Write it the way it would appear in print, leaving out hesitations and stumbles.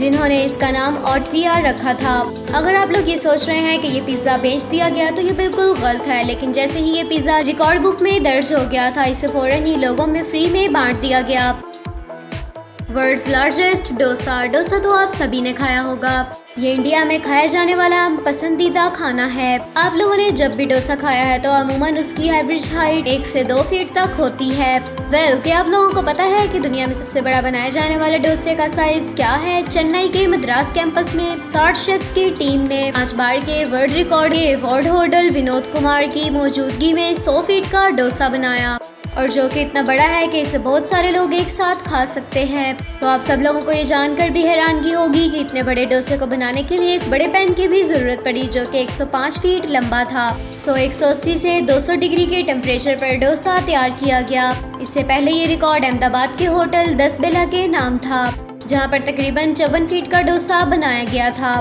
जिन्होंने इसका नाम ऑटविया रखा था। अगर आप लोग ये सोच रहे हैं कि ये पिज्ज़ा बेच दिया गया तो ये बिल्कुल गलत है, लेकिन जैसे ही ये पिज्ज़ा रिकॉर्ड बुक में दर्ज हो गया था, इसे फौरन ही लोगों में फ्री में बांट दिया गया। World's largest dosa. डोसा तो आप सभी ने खाया होगा। ये इंडिया में खाया जाने वाला पसंदीदा खाना है। आप लोगों ने जब भी डोसा खाया है तो अमूमन उसकी एवरेज हाइट 1 से 2 फीट तक होती है। क्या आप लोगों को पता है कि दुनिया में सबसे बड़ा बनाए जाने वाले डोसे का साइज क्या है? चेन्नई के मद्रास कैंपस में 60 शेफ्स की टीम ने 5 बार के वर्ल्ड रिकॉर्ड के अवार्ड होल्डर विनोद कुमार की मौजूदगी में 100 फीट का डोसा बनाया, और जो कि इतना बड़ा है कि इसे बहुत सारे लोग एक साथ खा सकते हैं। तो आप सब लोगों को ये जानकर भी हैरानगी होगी कि इतने बड़े डोसे को बनाने के लिए एक बड़े पैन की भी जरूरत पड़ी, जो कि 105 फीट लंबा था। 180 से 200 डिग्री के टेम्परेचर पर डोसा तैयार किया गया। इससे पहले ये रिकॉर्ड अहमदाबाद के होटल 10 बेला के नाम था, जहां पर तकरीबन 54 फीट का डोसा बनाया गया था।